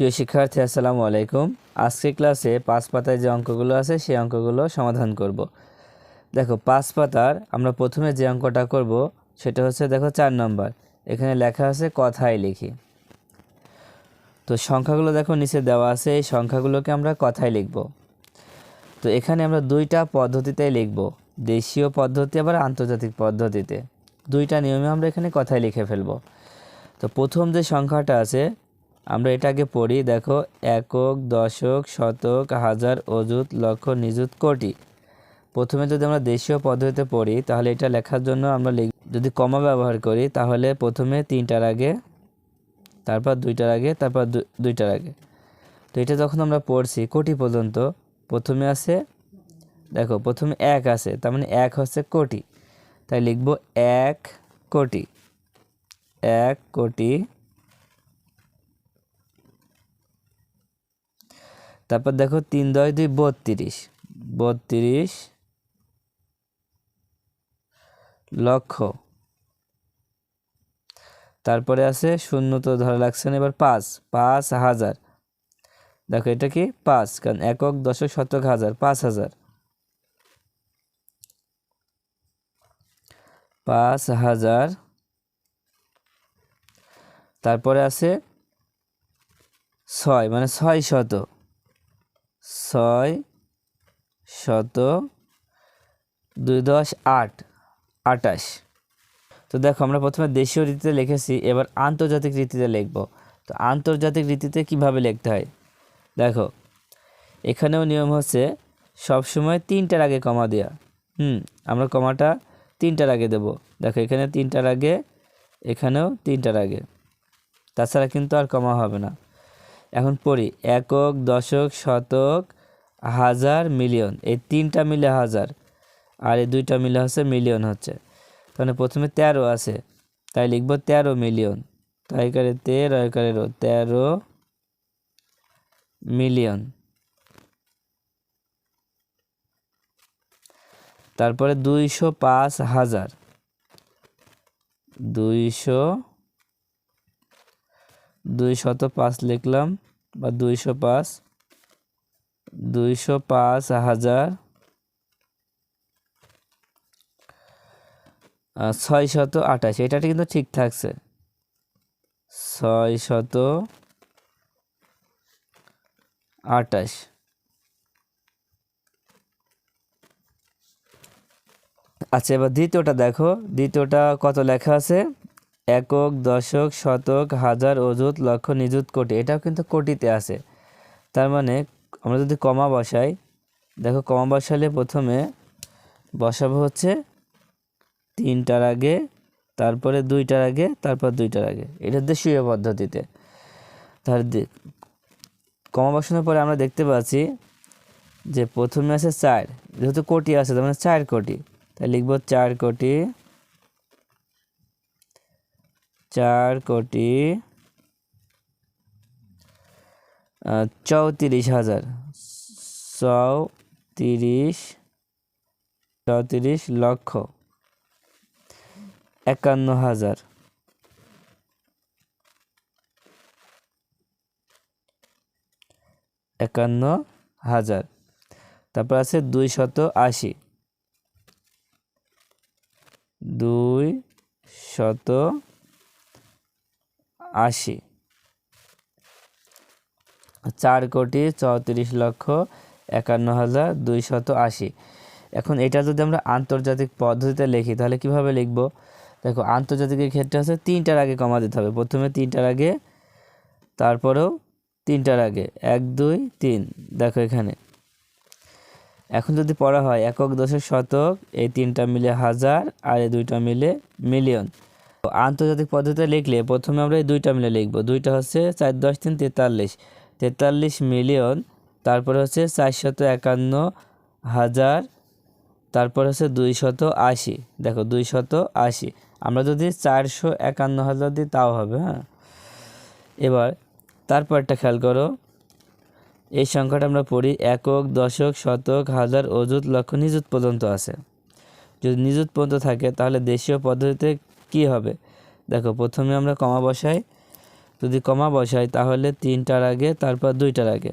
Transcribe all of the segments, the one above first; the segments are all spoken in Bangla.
প্রিয় শিক্ষার্থী আসসালামু আলাইকুম। আজকের ক্লাসে 5 পাতায় যে অঙ্কগুলো আছে সেই অঙ্কগুলো সমাধান করব। দেখো 5 পাতার আমরা প্রথমে যে অঙ্কটা করব সেটা হচ্ছে দেখো 4 নম্বর। এখানে লেখা আছে কথায় লিখি। তো সংখ্যাগুলো দেখো নিচে দেওয়া আছে, এই সংখ্যাগুলোকে আমরা কথায় লিখব। তো এখানে আমরা দুইটা পদ্ধতিতে লিখব, দেশীয় পদ্ধতি আবার আন্তর্জাতিক পদ্ধতিতে। দুইটা নিয়মে আমরা এখানে কথায় লিখে ফেলব। তো প্রথম যে সংখ্যাটা আছে আমরা এটা আগে পড়ি। দেখো একক, দশক, শতক, হাজার, অযুত, লক্ষ, নিযুত, কোটি। প্রথমে যদি আমরা দেশীয় পদ্ধতিতে পড়ি তাহলে এটা লেখার জন্য আমরা যদি কমা ব্যবহার করি তাহলে প্রথমে 3টার আগে, তারপর 2টার আগে, তারপর 2টার আগে। তো এটা যখন আমরা পড়ছি কোটি পর্যন্ত, প্রথমে আছে দেখো প্রথমে 1 আছে, তার মানে 1 হচ্ছে কোটি, তাই লিখব 1 কোটি, 1 কোটি। তারপর দেখো 3 10 2 32, 32 লক্ষ। তারপরে আছে শূন্য তো ধরা লাগছে না, এবার 5,000। দেখো এটা কি 5, কারণ একক, দশক, শতক, হাজার, 5,000, 5,000। তারপরে আছে 6, মানে 600, 600, 2 10 8, 28। তো দেখো আমরা প্রথমে দেশীয় রীতিতে লিখেছি, এবার আন্তর্জাতিক রীতিতে লিখব। তো আন্তর্জাতিক রীতিতে কিভাবে লিখতে হয় দেখো, এখানেও নিয়ম হচ্ছে সবসময় 3টার আগে কমা দেওয়া। আমরা কমাটা 3টার আগে দেব। দেখো এখানে 3টার আগে, এখানেও 3টার আগে, তাছাড়া কিন্তু আর কমা হবে না। এখন পড়ি একক, দশক, শতক, হাজার, মিলিয়ন। এই 3টা মিলে হাজার আর এই 2টা মিলে হচ্ছে মিলিয়ন হচ্ছে। তাহলে প্রথমে 13 আছে, তাই লিখব 13 মিলিয়ন, তাই করে 13 মিলিয়ন। তারপরে 205,000, 205 লিখলাম, বা 205,000, 628। এটা কিন্তু ঠিক থাকছে, 628। আচ্ছা এবার দ্বিতীয়টা দেখো, দ্বিতীয়টা কত লেখা আছে, একক, দশক, শতক, হাজার, অযুত, লক্ষ, নিযুত, কোটি। এটাও কিন্তু কোটিতে আছে। তার মানে আমরা যদি কমা বসাই, দেখো কমা বসালে প্রথমে বসাবো হচ্ছে 3টার আগে, তারপরে 2টার আগে, তারপর 2টার আগে। এটা দেশীয় পদ্ধতিতে। তার কমা বসানোর পরে আমরা দেখতে পাচ্ছি যে প্রথমে আছে 4, যেহেতু কোটি আছে তার মানে 4 কোটি, তাই লিখব 4 কোটি, 4 কোটি 34,000, 34 লক্ষ, 51,000, 51,000। তারপর আছে 280, 280, 4 কোটি 34 লক্ষ 51,280। এখন এটা যদি আমরা আন্তর্জাতিক পদ্ধতিতে লিখি তাহলে কিভাবে লিখব দেখো, আন্তর্জাতিকের ক্ষেত্রে আছে 3টার আগে কমা দিতে হবে। প্রথমে 3টার আগে, তারপরেও 3টার আগে, 1 2 3। দেখো এখানে এখন যদি পড়া হয় একক, দশক, শতক, এই 3টা মিলে হাজার আর এই 2টা মিলে মিলিয়ন। আন্তর্জাতিক পদ্ধতিতে লিখলে প্রথমে আমরা এই 2টা মিলে লিখব। 2টা হচ্ছে 4 10 3 43, 43 মিলিয়ন। তারপরে হচ্ছে 451,000, তারপর হচ্ছে 280। দেখো 280, আমরা যদি 451,000 দিই তাও হবে। হ্যাঁ, এবার তারপরটা খেয়াল করো, এই সংখ্যাটা আমরা পড়ি একক, দশক, শতক, হাজার, অযুত, লক্ষ, নিযুত পর্যন্ত আছে। যদি নিযুত পর্যন্ত থাকে তাহলে দেশীয় পদ্ধতিতে কি হবে দেখো, প্রথমে আমরা কমা বসাই, যদি কমা বসাই তাহলে 3টার আগে তারপর 2টার আগে।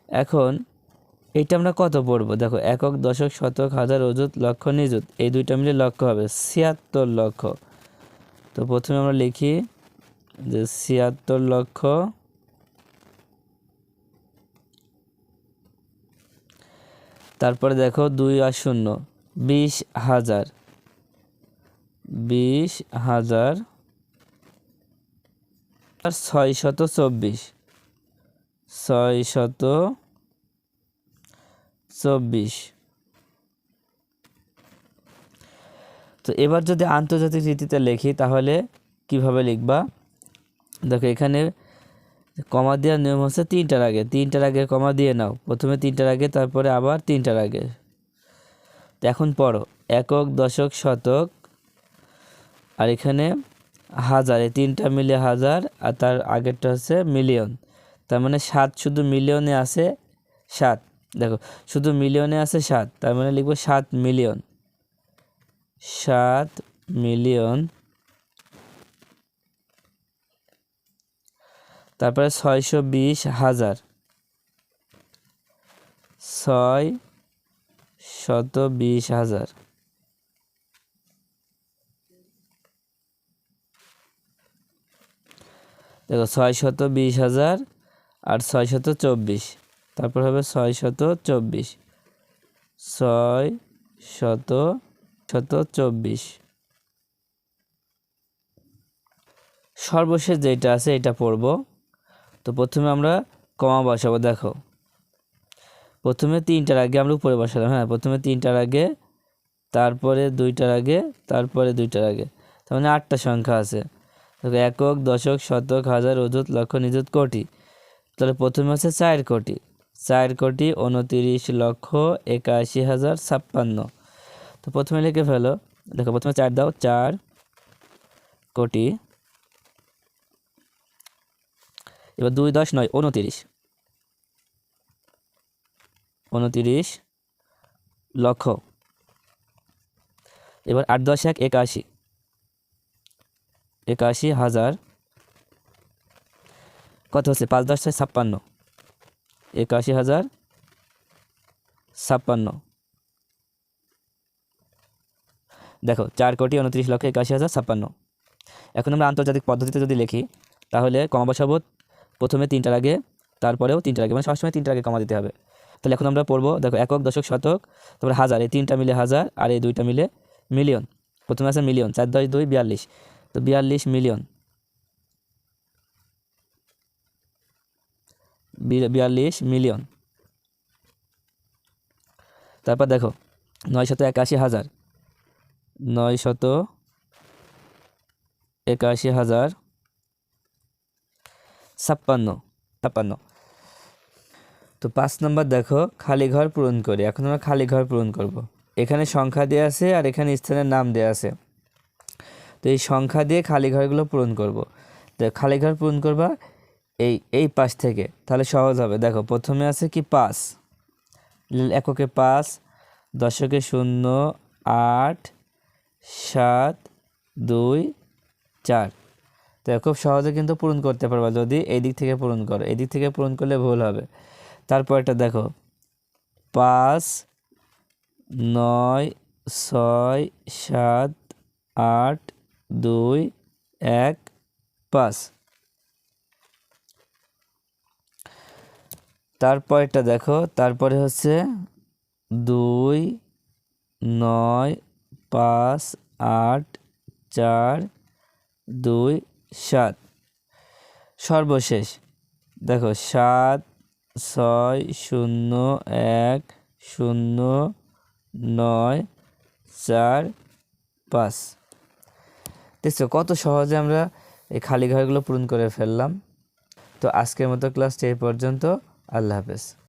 এখন এইটা আমরা কত পড়বো? দেখো একক, দশক, শতক, হাজার, অযুত, লক্ষ, নিযুত, এই দুইটা মিলে লক্ষ হবে 76 লক্ষ। তো প্রথমে আমরা লিখি যে 76 লক্ষ, তারপরে দেখো 2 আর 0 20,000, 20,000 আর 624, 624। তো এবার যদি আন্তর্জাতিক রীতিতে লিখি তাহলে কিভাবে লিখবা? দেখো এখানে কমা দেওয়ার নিয়ম হচ্ছে 3টার আগে, 3টার আগে কমা দিয়ে নাও, প্রথমে 3টার আগে তারপরে আবার 3টার আগে। তো এখন পড়ো একক, দশক, শতক আর এখানে হাজার, এই 3টা মিলে হাজার আর তার আগেরটা হচ্ছে মিলিয়ন। তার মানে 7 শুধু মিলিয়নে আছে 7। দেখো শুধু মিলিয়নে আছে 7, তার মানে লিখবো 7 মিলিয়ন, 7 মিলিয়ন। তারপরে 620,000, 620,000। দেখো 620,000 আর 624, তারপর হবে 624, 624। সর্বশেষ যেটা আছে এটা পড়ব। তো প্রথমে আমরা কমা বসাবো। দেখো প্রথমে 3টার আগে আমরা উপরে বসালাম, হ্যাঁ প্রথমে 3টার আগে তারপরে 2টার আগে তারপরে 2টার আগে, তার মানে 8টা সংখ্যা আছে। দেখো একক, দশক, শতক, হাজার, অযুত, লক্ষ, নিযুত, কোটি। তাহলে প্রথমে আছে 4 কোটি, 4 কোটি 29,81,056। তো প্রথমে লিখে ফেলো। দেখো প্রথমে 4 দাও, 4 কোটি। এবার 2 10 9 29, 29 লক্ষ। এবার 8 10 1 81, 81,000। কত হচ্ছে? 5 10 6 56, 81,056। দেখো 4 কোটি 29,81,056। এখন আমরা আন্তর্জাতিক পদ্ধতিতে যদি লিখি তাহলে কমা বসাবো প্রথমে 3টার আগে তারপরেও 3টার আগে, মানে সবসময় 3টার আগে কমা দিতে হবে। তাহলে এখন আমরা পড়বো, দেখো একক, দশক, শতক, তারপরে হাজার, এই 3টা মিলে হাজার আর এই 2টা মিলে মিলিয়ন। প্রথমে আছে মিলিয়ন, 4 10 2 42, তো 42 মিলিয়ন, 42 মিলিয়ন। তারপর দেখো 981,000, 981,056, 56। তো 5 নম্বর দেখো খালি ঘর পূরণ করি। এখন আমরা খালি ঘর পূরণ করব। এখানে সংখ্যা দেওয়া আছে আর এখানে স্থানের নাম দেওয়া আছে। তো এই সংখ্যা দিয়ে খালি ঘরগুলো পূরণ করব। তো খালি ঘর পূরণ করবা এই পাশ থেকে, তাহলে সহজ হবে। দেখো প্রথমে আছে কি 5, এককে 5, দশকে 0 8 7 2 4। তো খুব সহজে কিন্তু পূরণ করতে পারবা যদি এই দিক থেকে পূরণ করো, এই দিক থেকে পূরণ করলে ভুল হবে। তারপর এটা দেখো 5 9 6 7 8 2 1 5। তারপর এটা দেখো, তারপরে হচ্ছে 2 9 5 8 4 2 7। সর্বশেষ দেখো 7 6 0 1 0 9 4 5। দেখছো কত সহজে আমরা এই খালি ঘরগুলো পূরণ করে ফেললাম। তো আজকের মতো ক্লাসটি এই পর্যন্ত। আল্লাহ হাফেজ।